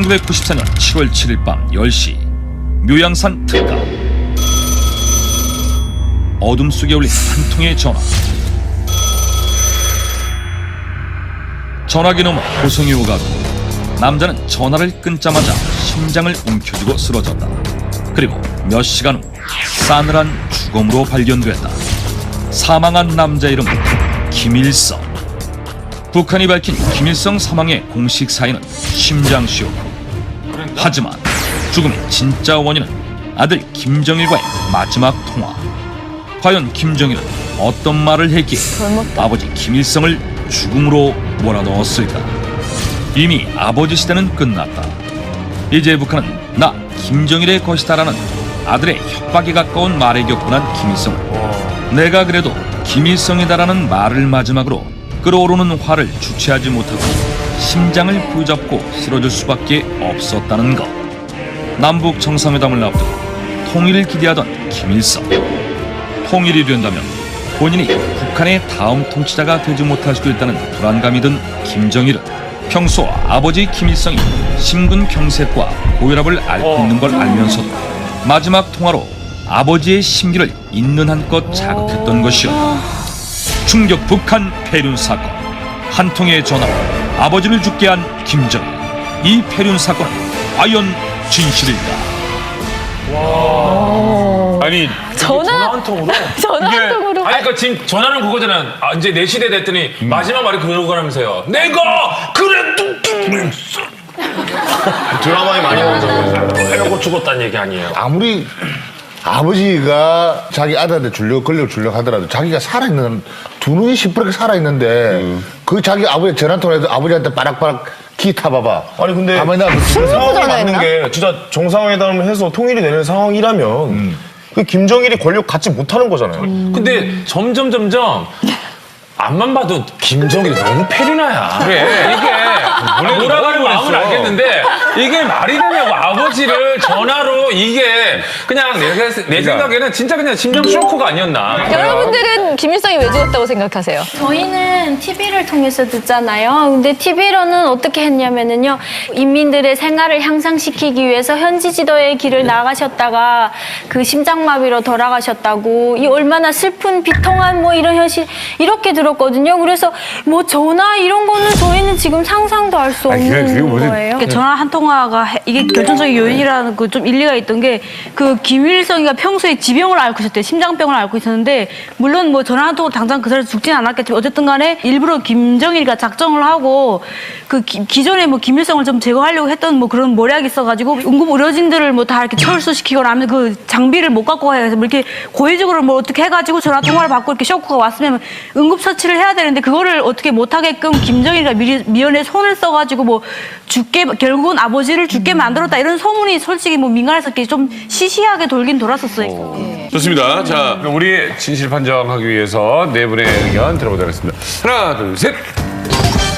1994년 7월 7일 밤 10시 묘양산 특가. 어둠 속에 울린 한 통의 전화. 전화기 너머 고성이 오가고 남자는 전화를 끊자마자 심장을 움켜쥐고 쓰러졌다. 그리고 몇 시간 후 싸늘한 죽음으로 발견됐다. 사망한 남자 이름은 김일성. 북한이 밝힌 김일성 사망의 공식 사인은 심장시였고, 하지만 죽음의 진짜 원인은 아들 김정일과의 마지막 통화. 과연 김정일은 어떤 말을 했기에 아버지 김일성을 죽음으로 몰아넣었을까? 이미 아버지 시대는 끝났다. 이제 북한은 나 김정일의 것이다라는 아들의 협박에 가까운 말에 격분한 김일성을, 내가 그래도 김일성이다라는 말을 마지막으로 끓어오르는 화를 주체하지 못하고 심장을 부여잡고 쓰러질 수밖에 없었다는 것. 남북 정상회담을 앞두고 통일을 기대하던 김일성. 통일이 된다면 본인이 북한의 다음 통치자가 되지 못할 수도 있다는 불안감이 든 김정일은 평소 아버지 김일성이 심근경색과 고혈압을 앓고 있는 걸 알면서도 마지막 통화로 아버지의 심기를 있는 한껏 자극했던 것이었다. 충격 북한 폐륜 사건. 한 통의 전화로 아버지를 죽게 한 김정일. 이 폐륜 사건은 과연 진실일까? 아니 전화 한 통으로? 전화 한 통으로? 아니 그러니까 지금 전화는 그거잖아. 아, 이제 내 시대 됐더니 마지막 말이 그러고라면서요. 내가 그래도 김일성. 드라마에 많이 나오잖아요. 해놓고 죽었다는 얘기 아니에요. 아무리 아버지가 자기 아들한테 권력 주려고 하더라도 자기가 살아있는, 두 눈이 시퍼렇게 살아있는데 그 자기 아버지 전화 통화해서 아버지한테 빠락빠락 기 타봐봐. 아니 근데 가만히 놔둬. 상황이 맞는 게 진짜 정상회담을 해서 통일이 되는 상황이라면 그 김정일이 권력 갖지 못하는 거잖아요. 근데 점점 앞만 봐도 김정일이 너무 페리나야. 그래 이게 뭐라고 마음은 알겠는데 이게 말이 되냐고. 아버지를 전화로 이게 그냥 내 생각에는 진짜 그냥 심장 쇼크가 아니었나. 여러분들은 김일성이 왜 죽었다고 생각하세요? 저희는 TV를 통해서 듣잖아요. 근데 TV로는 어떻게 했냐면은요, 인민들의 생활을 향상시키기 위해서 현지 지도의 길을 나가셨다가 그 심장마비로 돌아가셨다고, 이 얼마나 슬픈 비통한 뭐 이런 현실 이렇게 들었거든요. 그래서 뭐 전화 이런 거는 저희는 지금 상상도 할 수 없는 거예요. 그러니까 전화 한 통화가 이게 결정적인 요인이라는 거 좀 일리가 있던 게, 그 김일성이가 평소에 지병을 앓고 있었대요. 심장병을 앓고 있었는데, 물론 뭐 전화 한 통으로 당장 그 사람이 죽지는 않았겠지만 어쨌든 간에 일부러 김정일이가 작정을 하고 그 기존에 뭐 김일성을 좀 제거하려고 했던 뭐 그런 모략이 있어가지고 응급 의료진들을 뭐 다 이렇게 철수시키거나 하면 그 장비를 못 갖고 가서 뭐 이렇게 고의적으로 뭐 어떻게 해가지고 전화 통화를 받고 이렇게 쇼크가 왔으면 응급 처치를 해야 되는데, 그거를 어떻게 못하게끔 김정일이가 미연에 손을 써가지고 뭐 결국은 아버지를 죽게 만들었다, 이런 소문이 솔직히 뭐 민간에서 좀 시시하게 돌긴 돌았었어요. 좋습니다. 자, 그럼 우리 진실 판정하기 위해서 네 분의 의견 들어보도록 하겠습니다. 하나, 둘, 셋.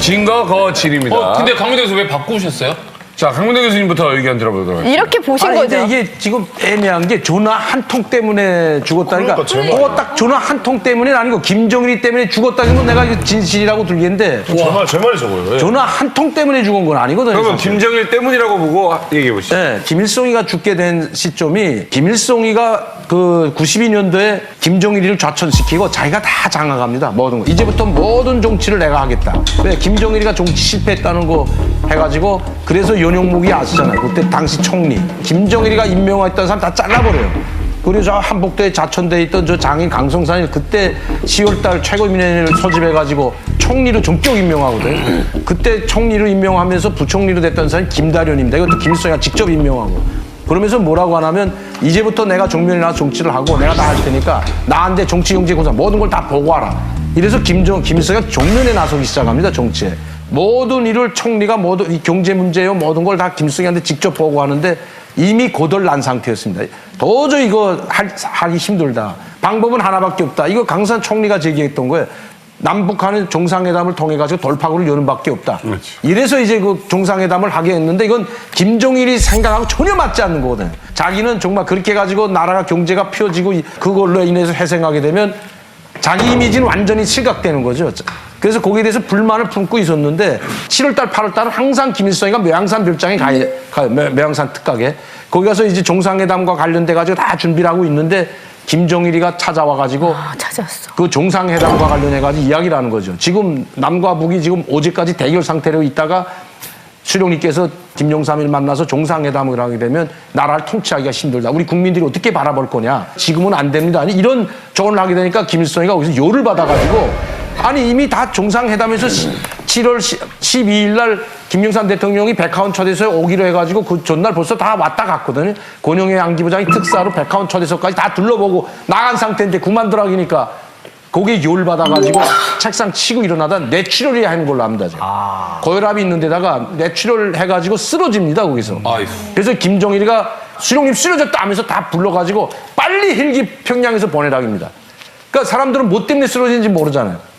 진거 거진입니다. 근데 강민대 교수 왜 바꾸셨어요? 자, 강문대 교수님부터 의견 들어보도록 하겠습니다. 이렇게 보신 거죠? 근데 이게 지금 애매한 게 전화 한 통 때문에 죽었다니까. 그거 딱 전화 한 통 때문이 아니고 김정일이 때문에 죽었다면 내가 이거 진실이라고 들겠는데. 제 말이 저거예요. 전화 한 통 때문에 죽은 건 아니거든요. 그러면 사실. 김정일 때문이라고 보고 얘기해 보시죠. 네, 김일성이가 죽게 된 시점이, 김일성이가 그 92년도에 김정일이를 좌천시키고 자기가 다 장악합니다. 모든 거. 이제부터 모든 정치를 내가 하겠다. 왜? 김정일이가 정치 실패했다는 거 해가지고, 그래서 연용목이 아시잖아요. 그때 당시 총리. 김정일이가 임명했던 사람 다 잘라버려요. 그리고 저 한복도에 자천돼 있던 저 장인 강성산이 그때 10월달 최고인민회의를 소집해가지고 총리로 전격 임명하거든요. 그때 총리로 임명하면서 부총리로 됐던 사람이 김다련입니다. 이것도 김일성이가 직접 임명하고. 그러면서 뭐라고 하냐면, 이제부터 내가 정면에 나와서 정치를 하고 내가 다 할 테니까 나한테 정치, 경제, 군사 모든 걸 다 보고하라. 이래서 김일성이가 정면에 나서기 시작합니다. 정치에. 모든 일을 총리가 모든 이 경제 문제요 모든 걸 다 김일성이한테 직접 보고하는데, 이미 고돌난 상태였습니다. 도저히 이거 하기 힘들다. 방법은 하나밖에 없다. 이거 강산 총리가 제기했던 거예요. 남북한의 정상회담을 통해 가지고 돌파구를 여는 밖에 없다. 그렇지. 이래서 이제 그 정상회담을 하게 했는데, 이건 김정일이 생각하고 전혀 맞지 않는 거거든요. 자기는 정말 그렇게 해가지고 나라가 경제가 펴지고 그걸로 인해서 회생하게 되면 자기 이미지는 완전히 실각되는 거죠. 그래서 거기에 대해서 불만을 품고 있었는데 7월달, 8월달은 항상 김일성이가 매양산 별장에 가요. 매양산 특각에. 거기 가서 이제 정상회담과 관련돼가지고 다 준비를 하고 있는데 김정일이가 찾아와가지고 찾았어. 그 정상회담과 관련해가지고 이야기를 하는 거죠. 지금 남과 북이 지금 어제까지 대결 상태로 있다가 수령님께서 김영삼을 만나서 정상회담을 하게 되면 나라를 통치하기가 힘들다. 우리 국민들이 어떻게 바라볼 거냐. 지금은 안 됩니다. 아니 이런 조언을 하게 되니까 김일성이가 거기서 열을 받아가지고 아니 이미 다 정상회담에서 7월 12일 날 김영삼 대통령이 백화원 초대소에 오기로 해가지고 그 전날 벌써 다 왔다 갔거든요. 권영애 안기부장이 특사로 백화원 초대소까지 다 둘러보고 나간 상태인데 그만두라기니까 거기에 열받아가지고 책상 치고 일어나다 뇌출혈이 하는 걸로 압니다. 제가. 고혈압이 있는 데다가 뇌출혈 해가지고 쓰러집니다. 거기서. 그래서 김정일이가 수령님 쓰러졌다 하면서 다 불러가지고 빨리 헬기 평양에서 보내라입니다. 그러니까 사람들은 뭐 때문에 쓰러진지 모르잖아요.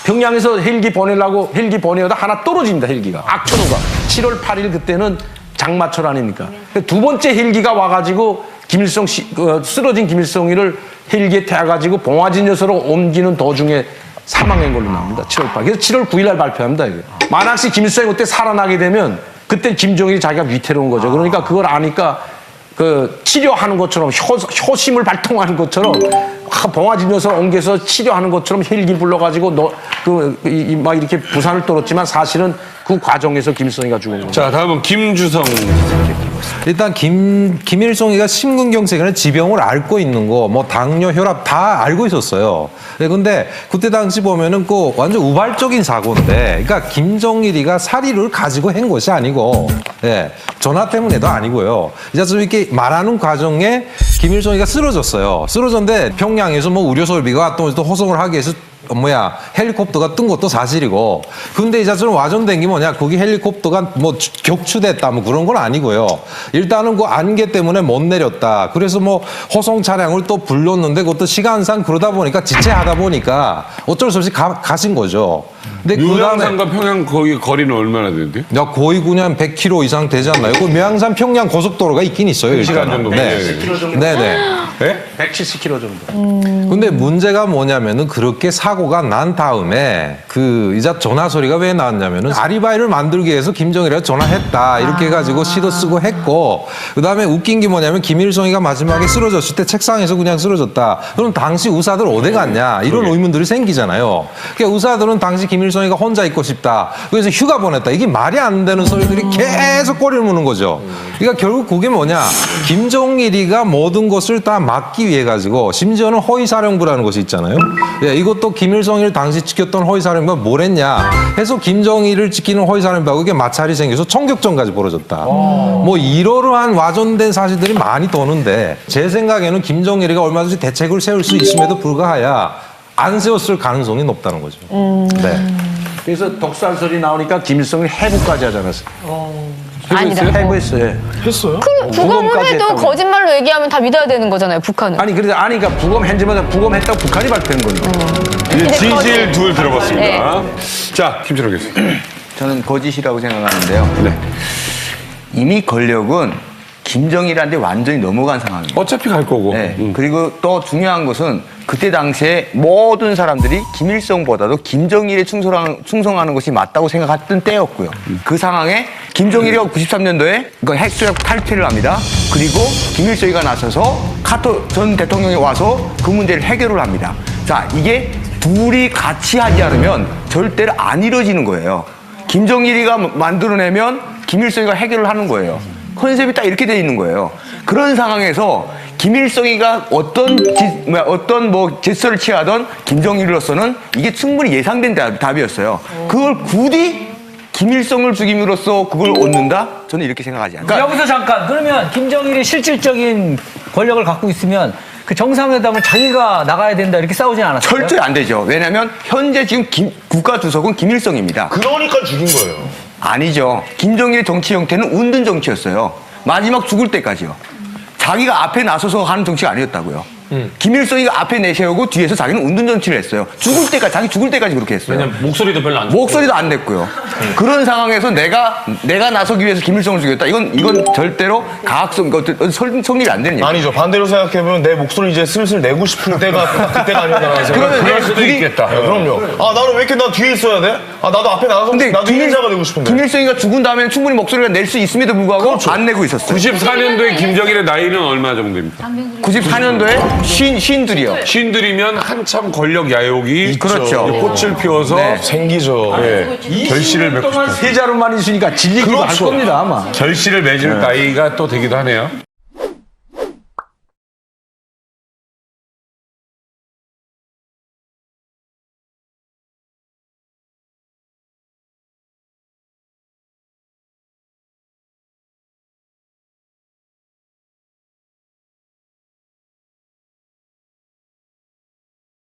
평양에서 헬기 보내려고 헬기 보내려다 하나 떨어집니다. 헬기가. 악천후가. 7월 8일 그때는 장마철 아닙니까? 두 번째 헬기가 와가지고 쓰러진 김일성이를 헬기에 태워가지고 봉화진여서로 옮기는 도중에 사망한 걸로 나옵니다. 7월 8일. 그래서 7월 9일 날 발표합니다. 이게. 만약시 김일성이 그때 살아나게 되면 그때 김정일이 자기가 위태로운 거죠. 그러니까 그걸 아니까 그 치료하는 것처럼 효심을 발동하는 것처럼 봉화진여서 옮겨서 치료하는 것처럼 헬기 불러가지고 막 이렇게 부산을 떨었지만 사실은 그 과정에서 김일성이가 죽은 거죠. 자, 다음은 김주성. 일단 김일성이가 심근경색이라는 지병을 앓고 있는 거, 뭐 당뇨, 혈압 다 알고 있었어요. 근데 그때 당시 보면은 그 완전 우발적인 사고인데, 그러니까 김정일이가 사리를 가지고 한 것이 아니고, 예, 전화 때문에도 아니고요. 이제 이렇게 말하는 과정에 김일성이가 쓰러졌어요. 쓰러졌는데 평양에서 뭐 의료설비가 또 호송을 하기 위해서 헬리콥터가 뜬 것도 사실이고. 근데 이제 좀 와전된 게 뭐냐, 거기 헬리콥터가 뭐 격추됐다 뭐 그런 건 아니고요. 일단은 그 안개 때문에 못 내렸다. 그래서 뭐 호송 차량을 또 불렀는데 그것도 시간상 그러다 보니까 지체하다 보니까 어쩔 수 없이 가신 거죠. 근데 묘양산과 평양 거기 거리는 얼마나 되는데요? 야, 거의 그냥 100km 이상 되지 않나요? 그 묘양산 평양 고속도로가 있긴 있어요. 1시간 정도. 네. 170km 정도. 네네. 네? 170km 정도. 근데 문제가 뭐냐면은 그렇게 사고가 난 다음에 이제 전화 소리가 왜 나왔냐면은 아리바이를 만들기 위해서 김정일이가 전화했다. 이렇게 해가지고 시도 쓰고 했고, 그 다음에 웃긴 게 뭐냐면 김일성이가 마지막에 쓰러졌을 때 책상에서 그냥 쓰러졌다. 그럼 당시 의사들 어디 갔냐? 이런 의문들이 생기잖아요. 그러니까 의사들은 당시 김일성이가 혼자 있고 싶다. 그래서 휴가 보냈다. 이게 말이 안 되는 소리들이 계속 꼬리를 무는 거죠. 그러니까 결국 그게 뭐냐? 김정일이가 모든 것을 다 막기 위해 가지고, 심지어는 허위사령부라는 것이 있잖아요. 예, 이것도 김일성이를 당시 지켰던 허위사령부가 뭘 했냐 해서 김정일을 지키는 허위사령부하고 이게 마찰이 생겨서 총격전까지 벌어졌다. 뭐 이러한 와전된 사실들이 많이 도는데, 제 생각에는 김정일이가 얼마든지 대책을 세울 수 있음에도 불구하여 안 세웠을 가능성이 높다는 거죠. 네. 그래서 독살설이 나오니까 김일성이 해부까지 하지 않았어요. 아니다. 해부했어요. 했어요? 그럼 부검을 부검까지 해도 했다고. 거짓말로 얘기하면 다 믿어야 되는 거잖아요, 북한은. 아니 그러니까 부검했지만 부검했다고 북한이 발표한 거예요. 이제 진실 둘 들어봤습니다. 네. 자, 김철호 교수. 저는 거짓이라고 생각하는데요. 네. 이미 권력은 김정일한테 완전히 넘어간 상황입니다. 어차피 갈 거고. 네. 그리고 또 중요한 것은 그때 당시에 모든 사람들이 김일성보다도 김정일에 충성하는 것이 맞다고 생각했던 때였고요. 그 상황에 김정일이가 93년도에 그 핵조약 탈퇴를 합니다. 그리고 김일성이가 나서서 카토 전 대통령이 와서 그 문제를 해결을 합니다. 자, 이게 둘이 같이 하지 않으면 절대로 안 이루어지는 거예요. 김정일이가 만들어내면 김일성이가 해결을 하는 거예요. 컨셉이 딱 이렇게 돼 있는 거예요. 그런 상황에서 김일성이가 어떤 제스처를 취하던 김정일로서는 이게 충분히 예상된 답이었어요. 그걸 굳이 김일성을 죽임으로써 그걸 얻는다? 저는 이렇게 생각하지 않아요. 그러니까 여기서 잠깐, 그러면 김정일이 실질적인 권력을 갖고 있으면 그 정상회담을 자기가 나가야 된다 이렇게 싸우진 않았어요? 철저히 안 되죠. 왜냐하면 현재 지금 국가 주석은 김일성입니다. 그러니까 죽인 거예요. 아니죠. 김정일의 정치 형태는 운든 정치였어요. 마지막 죽을 때까지요. 자기가 앞에 나서서 하는 정치가 아니었다고요. 김일성이가 앞에 내세우고 뒤에서 자기는 운동 정치를 했어요. 자기 죽을 때까지 그렇게 했어요. 왜냐면 목소리도 별로 안 좋고. 목소리도 안 냈고요. 그런 상황에서 내가 나서기 위해서 김일성을 죽였다. 이건 절대로 가학성, 성립이 안 되는 얘기예요. 아니죠. 반대로 생각해보면 내 목소리 이제 슬슬 내고 싶을 때가 그때가 아니었나 생각. 그러면 그럴 수도 있겠다. 그럼요. 아 나는 왜 이렇게 나 뒤에 있어야 돼? 아 나도 앞에 나가서 나도 인자가 되고 싶은데. 김일성이가 죽은 다음에는 충분히 목소리가 낼 수 있음에도 불구하고 안 내고 있었어요. 94년도에 김정일의 나이는 얼마 정도 됩니까? 94년도에 쉰들이요. 쉰들이면 한참 권력 야욕이 그렇죠. 꽃을 피워서 네. 생기죠. 결실을 맺고 싶어요. 세자로만 있으니까 질리기도 할 겁니다 아마. 결실을 맺을 나이가 또 되기도 하네요.